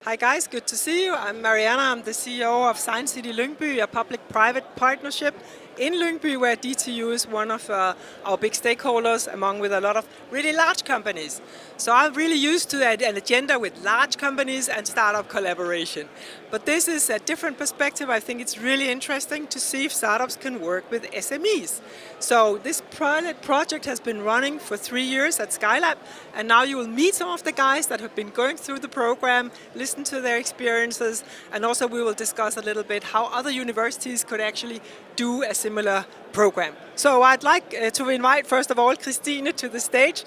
Hi guys, good to see you. I'm Mariana, I'm the CEO of Science City Lyngby, a public-private partnership in Lyngby where DTU is one of our big stakeholders among with a lot of really large companies. So I'm really used to an agenda with large companies and startup collaboration. But this is a different perspective. I think it's really interesting to see if startups can work with SMEs. So this pilot project has been running for 3 years at Skylab, and now you will meet some of the guys that have been going through the program, listen to their experiences, and also we will discuss a little bit how other universities could actually do a similar program. So I'd like to invite, first of all, Kristine to the stage.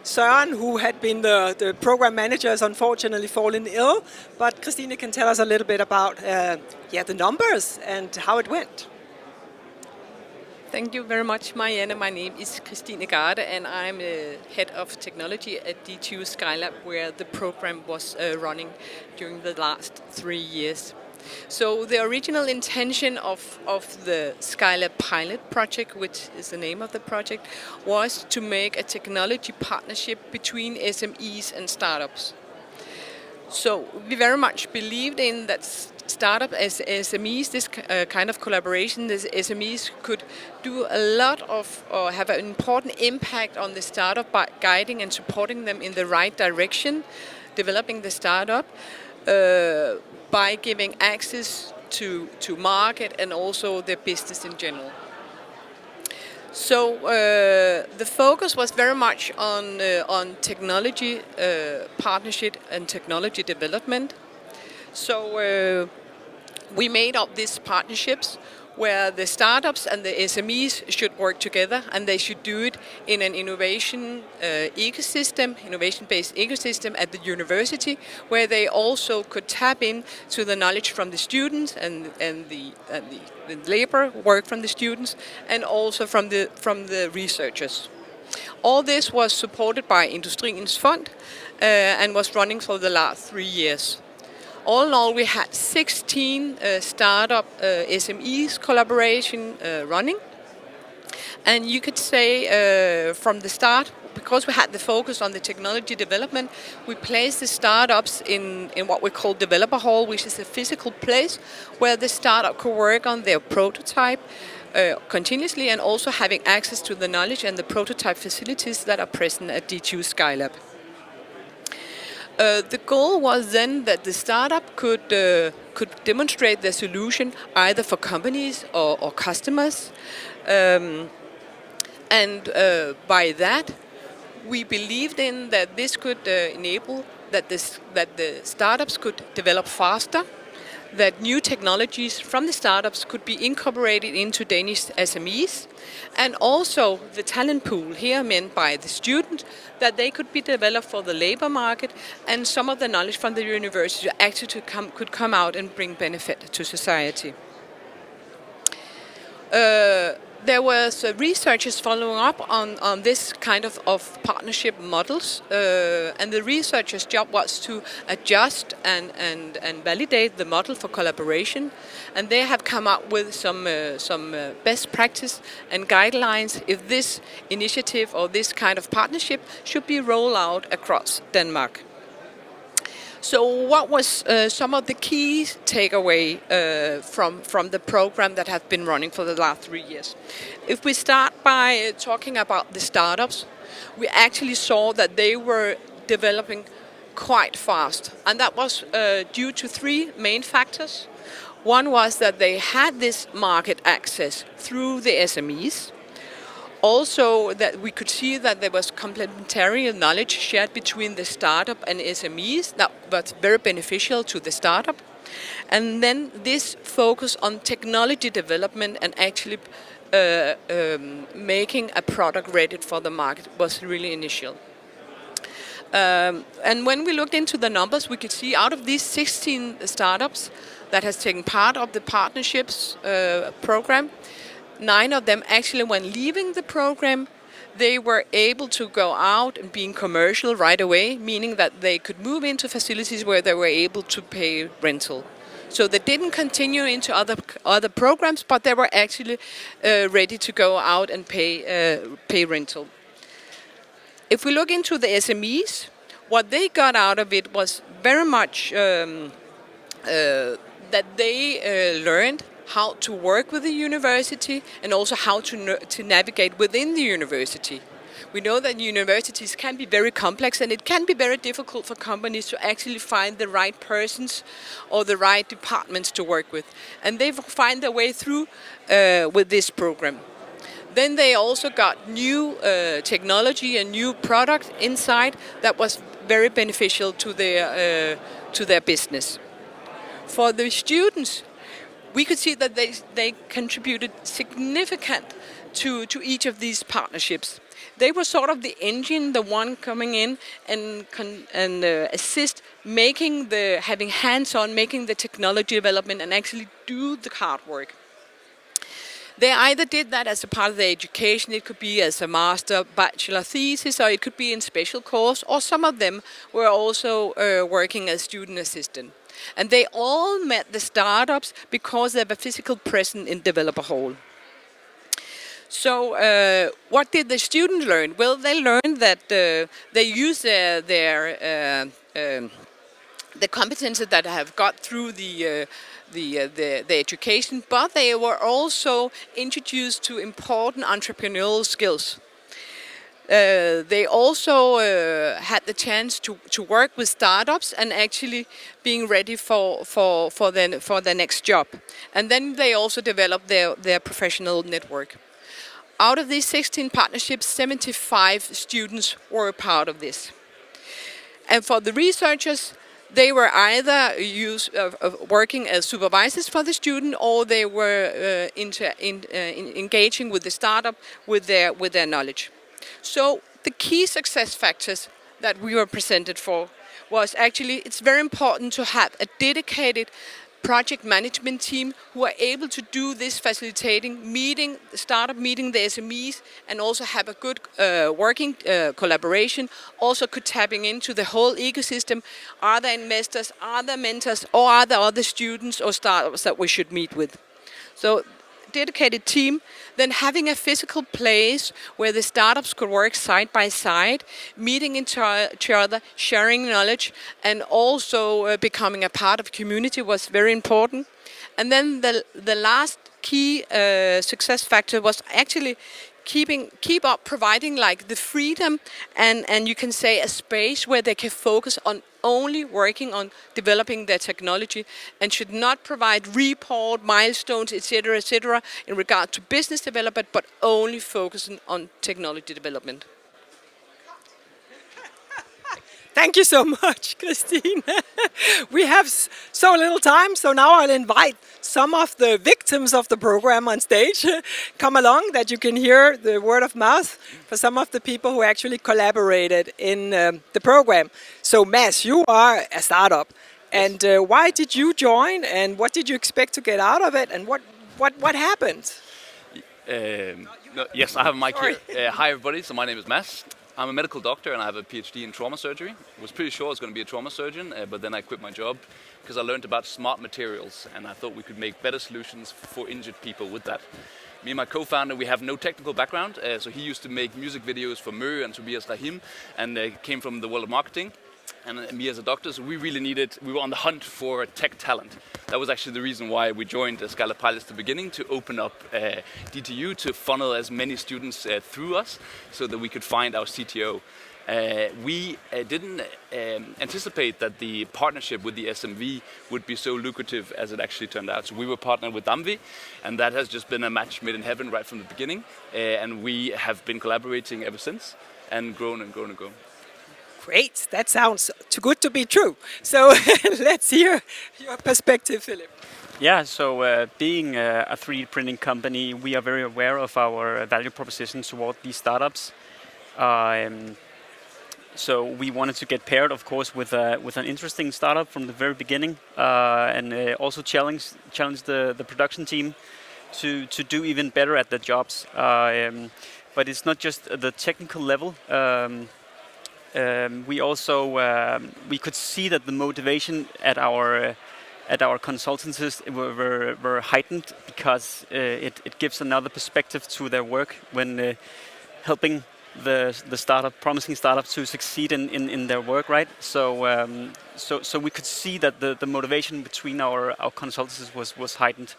Søren, who had been the program manager, has unfortunately fallen ill, but Kristine can tell us a little bit about the numbers and how it went. Thank you very much, Marianne. My name is Kristine Garde, and I'm head of technology at DTU Skylab, where the program was running during the last 3 years. So the original intention of the Skylab Pilot project, which is the name of the project, was to make a technology partnership between SMEs and startups. So we very much believed in that startup as SMEs, this kind of collaboration, the SMEs could do a lot of, or have an important impact on the startup by guiding and supporting them in the right direction, developing the startup, by giving access to market and also the business in general. So the focus was very much on technology partnership and technology development. So we made up these partnerships where the startups and the SMEs should work together, and they should do it in an innovation-based ecosystem at the university, where they also could tap in to the knowledge from the students and the labor work from the students, and also from the researchers. All this was supported by Industriens Fond and was running for the last 3 years. All in all, we had 16 startup SMEs collaboration running. And you could say from the start, because we had the focus on the technology development, we placed the startups in what we call developer hall, which is a physical place where the startup could work on their prototype continuously, and also having access to the knowledge and the prototype facilities that are present at DTU Skylab. The goal was then that the startup could demonstrate their solution either for companies or customers, and by that we believed in that this could enable that the startups could develop faster, that new technologies from the startups could be incorporated into Danish SMEs, and also the talent pool here meant by the student, that they could be developed for the labor market, and some of the knowledge from the university actually could come out and bring benefit to society. There was researchers following up on this kind of partnership models, and the researchers' job was to adjust and validate the model for collaboration, and they have come up with some best practice and guidelines if this initiative or this kind of partnership should be rolled out across Denmark. So what was some of the key takeaway from the program that have been running for the last 3 years? If we start by talking about the startups, we actually saw that they were developing quite fast. And that was due to 3 main factors. One was that they had this market access through the SMEs. Also, that we could see that there was complementary knowledge shared between the startup and SMEs that was very beneficial to the startup. And then this focus on technology development and actually making a product ready for the market was really initial. And when we looked into the numbers, we could see out of these 16 startups that has taken part of the partnerships program, 9 of them actually, when leaving the program, they were able to go out and being commercial right away, meaning that they could move into facilities where they were able to pay rental. So they didn't continue into other programs, but they were actually ready to go out and pay rental. If we look into the SMEs, what they got out of it was very much that they learned how to work with the university and also how to navigate within the university. We know that universities can be very complex and it can be very difficult for companies to actually find the right persons or the right departments to work with. And they find their way through with this program. Then they also got new technology and new product inside that was very beneficial to their business. For the students, we could see that they contributed significant to each of these partnerships. They were sort of the engine, the one coming in and assist having hands-on, making the technology development and actually do the hard work. They either did that as a part of their education, it could be as a master, bachelor thesis, or it could be in special course, or some of them were also working as student assistant. And they all met the startups because they have a physical presence in Developer Hall. So what did the students learn? Well, they learned that they use the competences that have got through the education, but they were also introduced to important entrepreneurial skills. They also had the chance to work with startups and actually being ready for their next job. And then they also developed their professional network. Out of these 16 partnerships, 75 students were a part of this. And for the researchers, they were either working as supervisors for the student, or they were engaging with the startup with their knowledge. So the key success factors that we were presented for was actually, it's very important to have a dedicated project management team who are able to do this facilitating, meeting the startup, meeting the SMEs, and also have a good working collaboration. Also could tapping into the whole ecosystem. Are there investors, are there mentors, or are there other students or startups that we should meet with? So dedicated team, then having a physical place where the startups could work side by side, meeting each other, sharing knowledge, and also becoming a part of community was very important. And then the last key success factor was actually keep up providing like the freedom and you can say a space where they can focus on only working on developing their technology and should not provide report, milestones, etc., in regard to business development, but only focusing on technology development. Thank you so much, Kristine. We have so little time, so now I'll invite some of the victims of the program on stage. Come along, that you can hear the word of mouth for some of the people who actually collaborated in the program. So Mads, you are a startup. And why did you join, and what did you expect to get out of it, and what happened? Yes, I have a mic here. Hi everybody, so my name is Mads. I'm a medical doctor and I have a PhD in trauma surgery. I was pretty sure I was going to be a trauma surgeon, but then I quit my job because I learned about smart materials and I thought we could make better solutions for injured people with that. Me and my co-founder, we have no technical background, so he used to make music videos for Mö and Tobias Rahim and came from the world of marketing. And me as a doctor, so we were on the hunt for tech talent. That was actually the reason why we joined Skylab Pilots at the beginning, to open up DTU, to funnel as many students through us so that we could find our CTO. We didn't anticipate that the partnership with the SMV would be so lucrative as it actually turned out. So we were partnered with Amvi, and that has just been a match made in heaven right from the beginning. And we have been collaborating ever since and grown and grown and grown. Great, that sounds too good to be true. So let's hear your perspective, Philip. Yeah, so being a 3D printing company, we are very aware of our value proposition toward these startups. So we wanted to get paired, of course, with an interesting startup from the very beginning, and also challenge the production team to do even better at their jobs. But it's not just the technical level. We also we could see that the motivation at our consultancies were heightened because it gives another perspective to their work when helping the promising startups to succeed in their work, right? So we could see that the motivation between our consultants was heightened,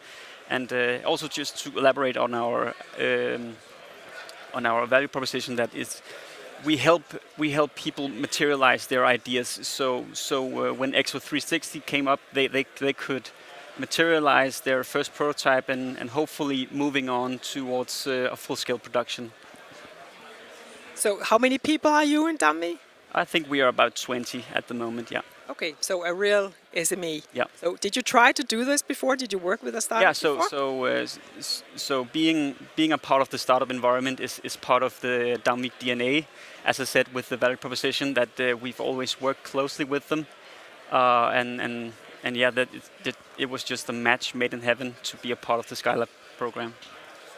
and also just to elaborate on our value proposition, that is, we help people materialize their ideas. So when Exo 360 came up, they could materialize their first prototype and hopefully moving on towards a full-scale production. So how many people are you in Dummy? I think we are about 20 at the moment, yeah. Okay, so a real SME. Yeah. So did you try to do this before? Did you work with a startup before? So being a part of the startup environment is part of the Downmeet DNA. As I said, with the value proposition, that we've always worked closely with them, and yeah, that it was just a match made in heaven to be a part of the Skylab program.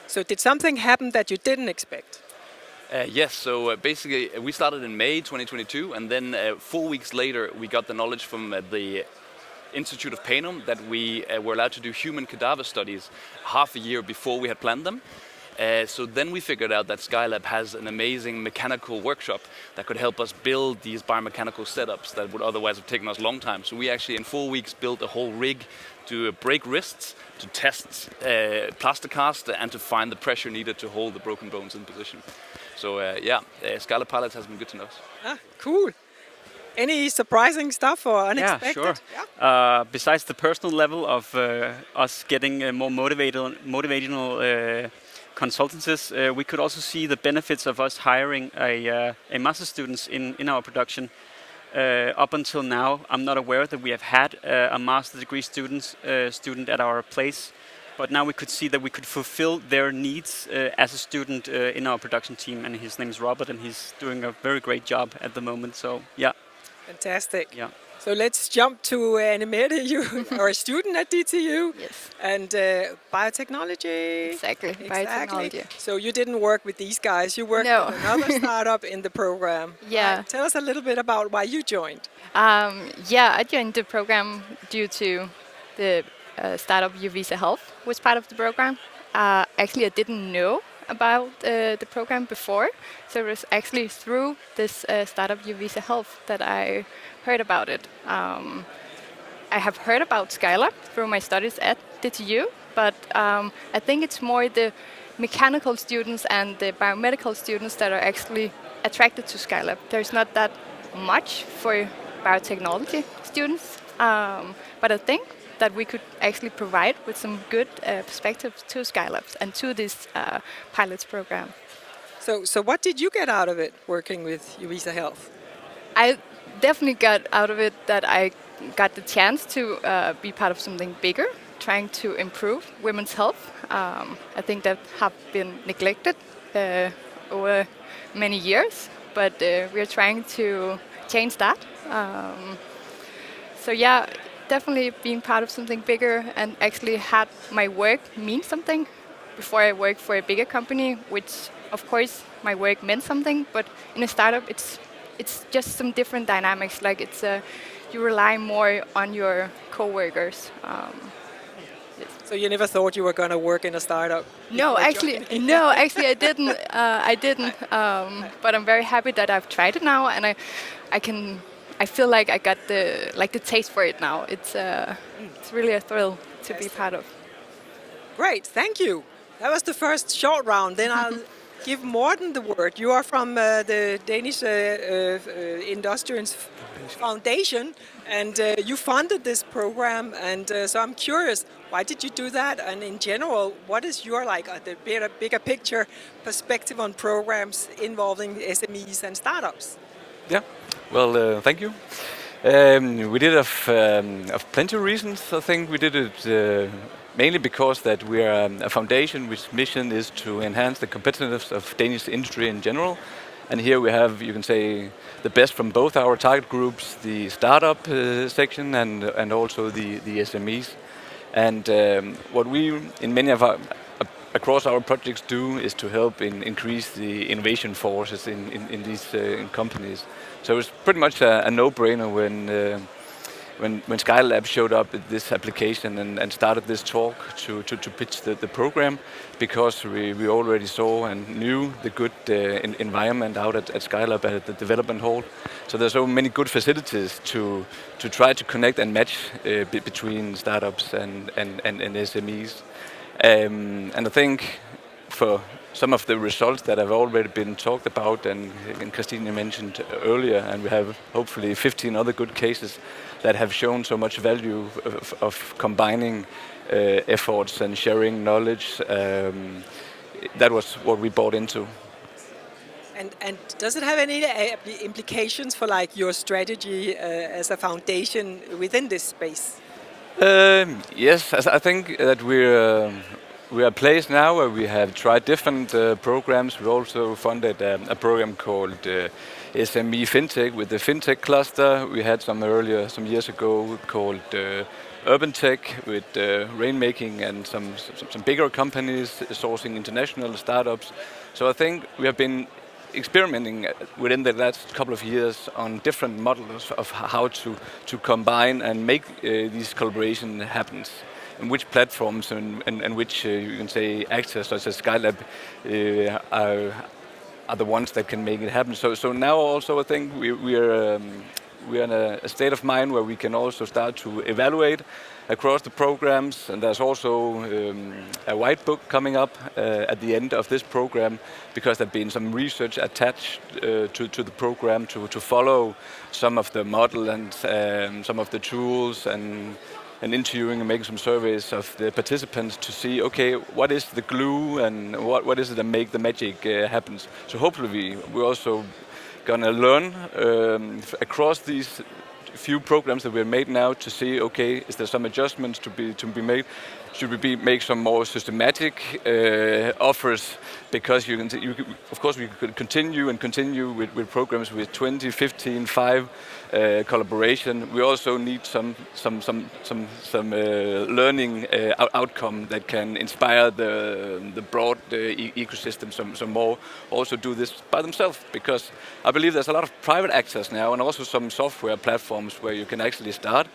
So did something happen that you didn't expect? Yes, so basically we started in May 2022, and then 4 weeks later we got the knowledge from the Institute of Panum that we were allowed to do human cadaver studies half a year before we had planned them. So then we figured out that Skylab has an amazing mechanical workshop that could help us build these biomechanical setups that would otherwise have taken us a long time. So we actually in 4 weeks built a whole rig to break wrists, to test plaster cast, and to find the pressure needed to hold the broken bones in position. So Skylab Pilots has been good to know. Ah, cool. Any surprising stuff or unexpected? Yeah, sure. Besides the personal level of us getting more motivational consultancies, we could also see the benefits of us hiring a master students in our production. Up until now, I'm not aware that we have had a master degree student at our place, but now we could see that we could fulfill their needs as a student in our production team, and his name is Robert, and he's doing a very great job at the moment. So yeah. Fantastic. Yeah. So let's jump to Annemette. You are a student at DTU. Yes. And biotechnology. Exactly. Biotechnology. So you didn't work with these guys. You worked No. with another startup in the program. Yeah. Right. Tell us a little bit about why you joined. I joined the program due to the startup Uvisa Health was part of the program. Actually, I didn't know about the program before, so it was actually through this startup Uvisa Health that I heard about it. I have heard about Skylab through my studies at DTU, but I think it's more the mechanical students and the biomedical students that are actually attracted to Skylab. There's not that much for biotechnology students, but I think that we could actually provide with some good perspectives to Skylab and to this pilots program. So what did you get out of it working with Uvisa Health? I definitely got out of it that I got the chance to be part of something bigger, trying to improve women's health. I think that have been neglected over many years, but we are trying to change that. So yeah, definitely being part of something bigger and actually had my work mean something. Before I worked for a bigger company, which of course my work meant something, but in a startup it's just some different dynamics. Like it's you rely more on your co-workers. Yes. So you never thought you were going to work in a startup? No, actually I didn't. I didn't. But I'm very happy that I've tried it now, and I feel like I got the taste for it now. It's really a thrill to be part of. Great, thank you. That was the first short round. Then I'll give Morten the word. You are from the Danish Industrials Foundation, and you funded this program. And so I'm curious, why did you do that? And in general, what is your the bigger picture perspective on programs involving SMEs and startups? Yeah. Well, thank you. We did of plenty of reasons. I think we did it mainly because that we are a foundation whose mission is to enhance the competitiveness of Danish industry in general. And here we have, you can say, the best from both our target groups, the startup section and also the SMEs. And what we, in many of our across our projects do is to help increase the innovation forces in these companies. So it's pretty much a no-brainer when Skylab showed up with this application and started this talk to pitch the program, because we already saw and knew the good environment out at Skylab at the development hall. So there's so many good facilities to try to connect and match between startups and SMEs. And I think for some of the results that have already been talked about and Kristine mentioned earlier, and we have hopefully 15 other good cases that have shown so much value of combining efforts and sharing knowledge. That was what we bought into. And does it have any implications for like your strategy as a foundation within this space? Yes, I think that we are a place now where we have tried different programs. We also funded a program called SME FinTech with the FinTech cluster. We had some years ago called Urban Tech with rainmaking and some bigger companies sourcing international startups. So I think we have been experimenting within the last couple of years on different models of how to combine and make these collaboration happen, and which platforms and which you can say actors such as Skylab are the ones that can make it happen. So now also I think we are in a state of mind where we can also start to evaluate across the programs, and there's also a white book coming up at the end of this program, because there's been some research attached to the program to follow some of the model and some of the tools and interviewing and making some surveys of the participants to see, okay, what is the glue and what is it that make the magic happen. So hopefully we're also gonna learn across these few programs that we've made now to see, okay, is there some adjustments to be made? Should we make some more systematic offers? Because of course, we could continue with programs with 20, 15, 5 collaboration. We also need some learning outcome that can inspire the broad ecosystem some more. Also do this by themselves, because I believe there's a lot of private access now, and also some software platforms where you can actually start.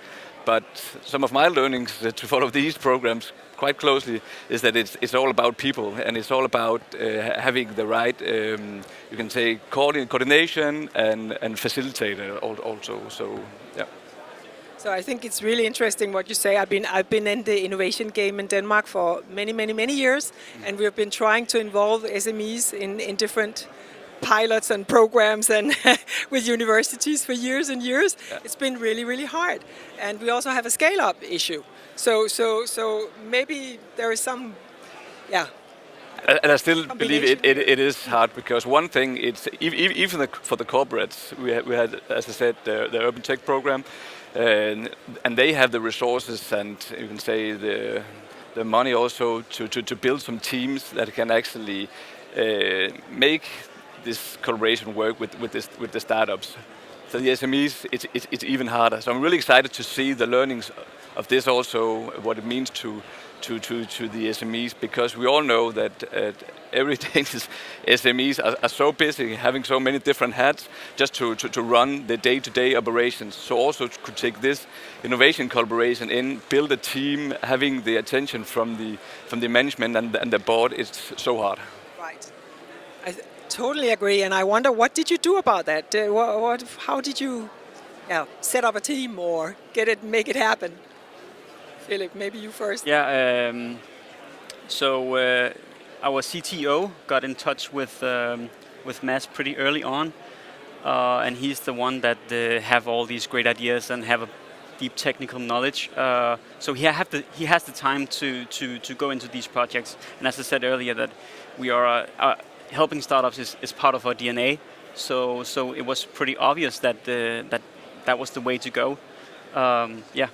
But some of my learnings to follow these programs quite closely is that it's all about people, and it's all about having the right, you can say, coordination and facilitator also. So yeah. So I think it's really interesting what you say. I've been in the innovation game in Denmark for many years, and we've been trying to involve SMEs in different pilots and programs and with universities for years and years. Yeah. It's been really hard, and we also have a scale-up issue. So maybe there is some, yeah. And I still believe it is hard, because one thing, it's even for the corporates, we had, as I said, the Urban Tech program, and they have the resources and you can say the money also to build some teams that can actually make this collaboration work with the startups. So the SMEs, it's even harder. So I'm really excited to see the learnings of this also, what it means to the SMEs, because we all know that every day SMEs are so busy having so many different hats just to run the day-to-day operations. So also could take this innovation collaboration in, build a team, having the attention from the management and the board, it's so hard. Right. I totally agree, and I wonder, what did you do about that? How did you set up a team or make it happen? Philip, maybe you first. Yeah, so our CTO got in touch with Mads pretty early on, and he's the one that have all these great ideas and have a deep technical knowledge. So he has the time to go into these projects. And as I said earlier, that we are helping startups is part of our DNA. So it was pretty obvious that that was the way to go. Yeah.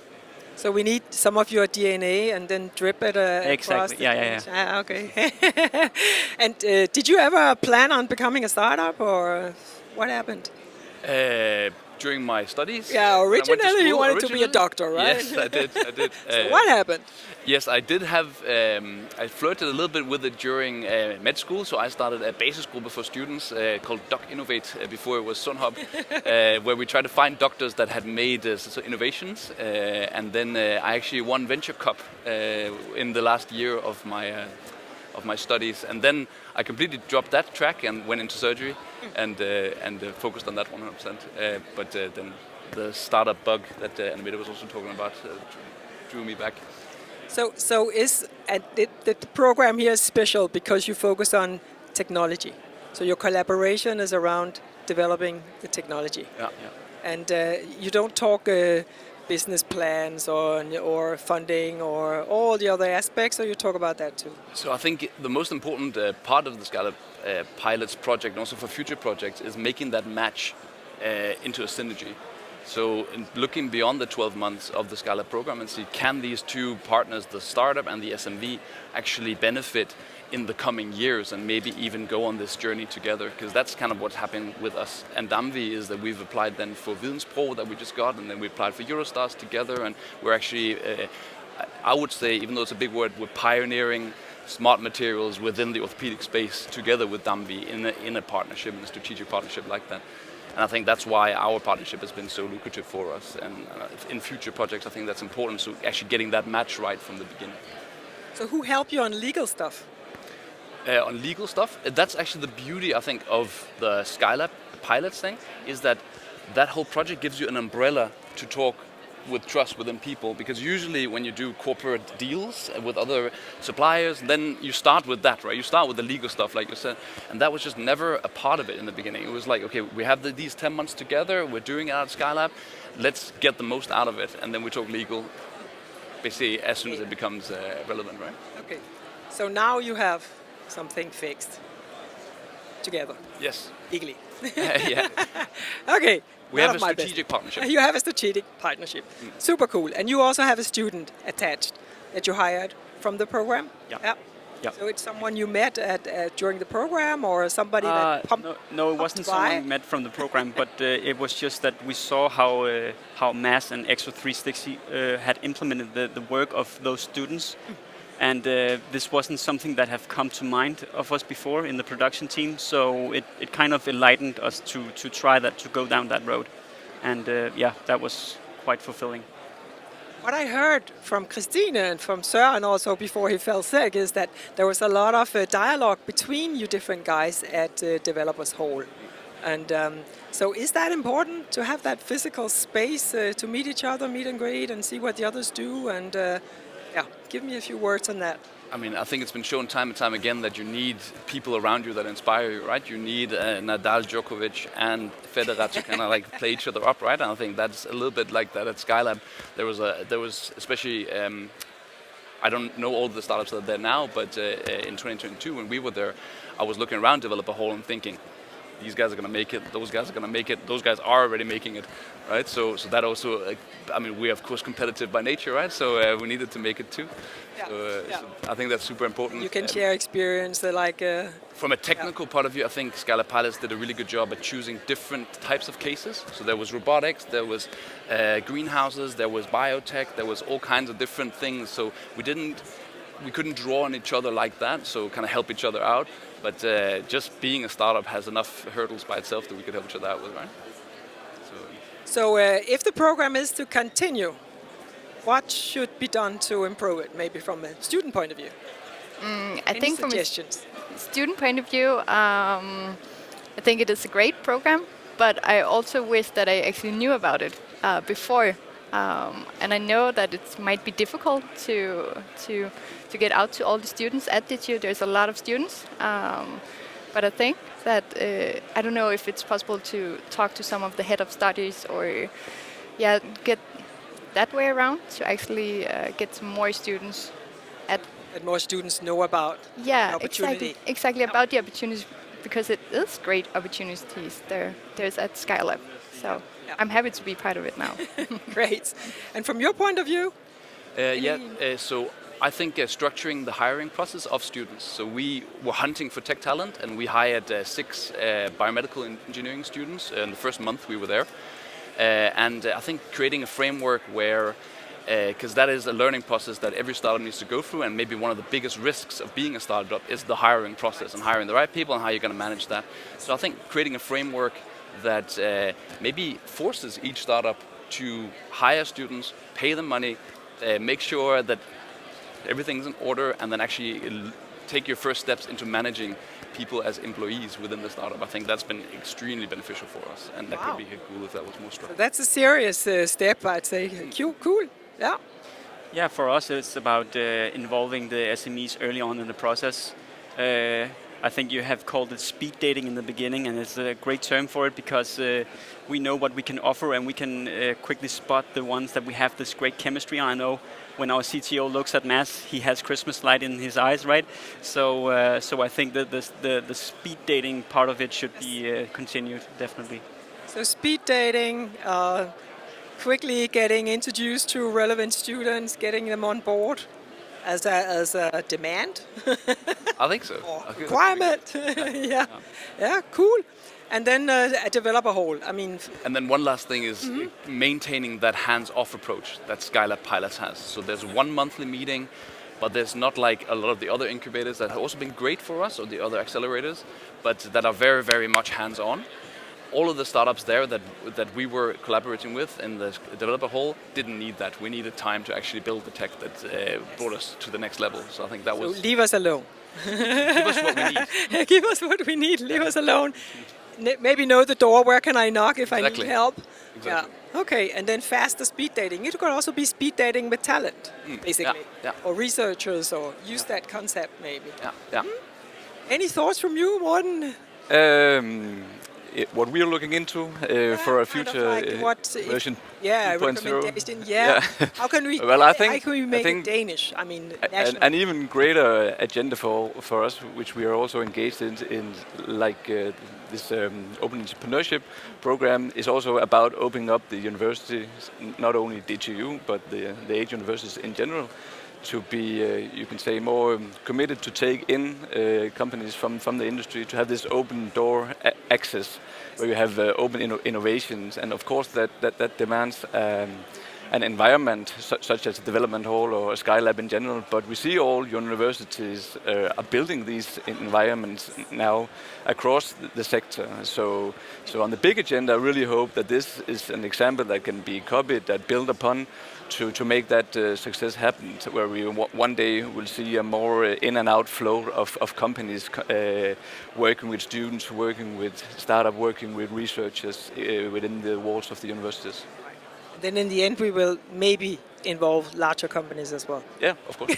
So we need some of your DNA and then drip it across. Exactly. Yeah. Okay. And did you ever plan on becoming a startup, or what happened? during my studies. Yeah, when I went to originally you school, wanted to be a originally. doctor, right? Yes, I did. So what happened? Yes, I did have. I flirted a little bit with it during med school, so I started a basis group for students called Doc Innovate before it was Sundhub, where we tried to find doctors that had made innovations. And then I actually won Venture Cup in the last year of my studies, and then I completely dropped that track and went into surgery, and focused on that 100%. But then the startup bug that Annemette was also talking about drew me back. So the program here is special because you focus on technology. So your collaboration is around developing the technology. Yeah. And you don't talk business plans or funding or all the other aspects, or you talk about that too? So I think the most important part of the Skylab Pilots project, and also for future projects, is making that match into a synergy. So looking beyond the 12 months of the Skylab program and see, can these two partners, the startup and the SMV, actually benefit in the coming years and maybe even go on this journey together? Because that's kind of what's happened with us and Damvi, is that we've applied then for Videnspro that we just got, and then we applied for Eurostars together, and we're actually, I would say, even though it's a big word, we're pioneering smart materials within the orthopedic space together with Damvi in a partnership, in a strategic partnership like that. And I think that's why our partnership has been so lucrative for us. And in future projects, I think that's important, so actually getting that match right from the beginning. So who helped you on legal stuff? On legal stuff, that's actually the beauty, I think, of the Skylab Pilots thing, is that whole project gives you an umbrella to talk with trust within people, because usually when you do corporate deals with other suppliers, then you start with that, right? You start with the legal stuff, like you said, and that was just never a part of it in the beginning. It was like, okay, we have these 10 months together, we're doing it at Skylab, let's get the most out of it, and then we talk legal, basically as soon as it becomes relevant, right? Okay, so now you have something fixed together. Yes. Legally. Yeah. Okay. We have a strategic partnership. You have a strategic partnership. Super cool. And you also have a student attached that you hired from the program? Yeah. So it's someone you met during the program, or somebody that pumped? No, it wasn't someone we met from the program, but it was just that we saw how Mass and Exo 360 had implemented the work of those students. And this wasn't something that have come to mind of us before in the production team, so it kind of enlightened us to try that, to go down that road. And that was quite fulfilling. What I heard from Kristine and from Søren also before he fell sick is that there was a lot of dialogue between you different guys at Developers Hall. And so is that important to have that physical space to meet each other, meet and greet, and see what the others do? And give me a few words on that. I mean, I think it's been shown time and time again that you need people around you that inspire you, right? You need Nadal, Djokovic, and Federer to kind of like play each other up, right? And I think that's a little bit like that at Skylab. There was especially, I don't know all the startups that are there now, but in 2022 when we were there, I was looking around Developer Hall and thinking, these guys are going to make it, those guys are going to make it, those guys are already making it, right? So that also, I mean, we're of course competitive by nature, right? So we needed to make it too. So I think that's super important. You can share experience, from a technical point of view, I think Skylab Pilots did a really good job at choosing different types of cases. So there was robotics, there was greenhouses, there was biotech, there was all kinds of different things. So we couldn't draw on each other like that, so kind of help each other out. But just being a startup has enough hurdles by itself that we could help each other out with, right? So if the program is to continue, what should be done to improve it, maybe from a student point of view? I think from a suggestions? student point of view, I think it is a great program, but I also wish that I actually knew about it before. And I know that it might be difficult to get out to all the students at DTU. There's a lot of students, but I think that I don't know if it's possible to talk to some of the head of studies or get that way around to actually get some more students at. That more students know about the opportunity. Exactly about the opportunities, because it is great opportunities there's at Skylab. So I'm happy to be part of it now. Great. And from your point of view? So I think structuring the hiring process of students. So we were hunting for tech talent, and we hired 6 biomedical engineering students in the first month we were there. And I think creating a framework where, because that is a learning process that every startup needs to go through, and maybe one of the biggest risks of being a startup is the hiring process and hiring the right people and how you're going to manage that. So I think creating a framework that maybe forces each startup to hire students, pay them money, make sure that everything's in order, and then actually take your first steps into managing people as employees within the startup. I think that's been extremely beneficial for us, and that could be cool if that was more structured. That's a serious step, I'd say. Cool. Yeah. Yeah, for us it's about involving the SMEs early on in the process. I think you have called it speed dating in the beginning, and it's a great term for it because we know what we can offer, and we can quickly spot the ones that we have this great chemistry on. I know when our CTO looks at Mads, he has Christmas light in his eyes, right? So I think that the speed dating part of it should be continued, definitely. So speed dating, quickly getting introduced to relevant students, getting them on board as a demand. I think so. Or requirement. Yeah, cool. And then a developer hole. I mean. And then one last thing is maintaining that hands-off approach that Skylab Pilots has. So there's one monthly meeting, but there's not like a lot of the other incubators that have also been great for us, or the other accelerators, but that are very, very much hands-on. All of the startups there that we were collaborating with in the developer hall didn't need that. We needed time to actually build the tech that brought us to the next level. So I think that was... So leave us alone. Give us what we need. Give us what we need. Leave us alone. Maybe know the door. Where can I knock if I need help? Exactly. Yeah. Okay, and then faster speed dating. It could also be speed dating with talent, basically. Yeah. Or researchers, or use that concept maybe. Yeah. Any thoughts from you, Morten? What we are looking into for a future version 2.0. Recommendation. Yeah. How can we? Well, I think make it Danish? I mean, an even greater agenda for us, which we are also engaged in like this open entrepreneurship program, is also about opening up the universities, not only DTU but the 8 universities in general, to be, you can say, more committed to take in companies from the industry, to have this open door access, where you have open innovations, and of course that demands an environment such as a development hall or a Skylab in general. But we see all universities are building these environments now across the sector. So on the big agenda, I really hope that this is an example that can be copied, that built upon, to make that success happen, where we one day will see a more in and out flow of companies working with students, working with startup, working with researchers within the walls of the universities. Right. Then in the end we will maybe involve larger companies as well. Yeah, of course.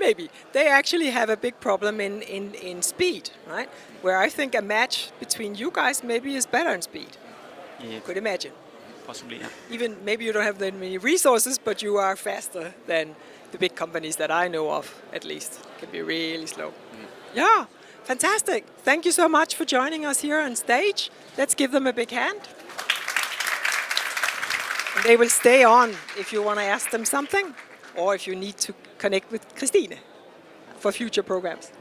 Maybe. They actually have a big problem in speed, right? Where I think a match between you guys maybe is better in speed. Yeah. Could imagine. Possibly, yeah. Even maybe you don't have that many resources, but you are faster than the big companies that I know of, at least. Can be really slow. Yeah, fantastic. Thank you so much for joining us here on stage. Let's give them a big hand. And they will stay on if you want to ask them something, or if you need to connect with Kristine for future programs.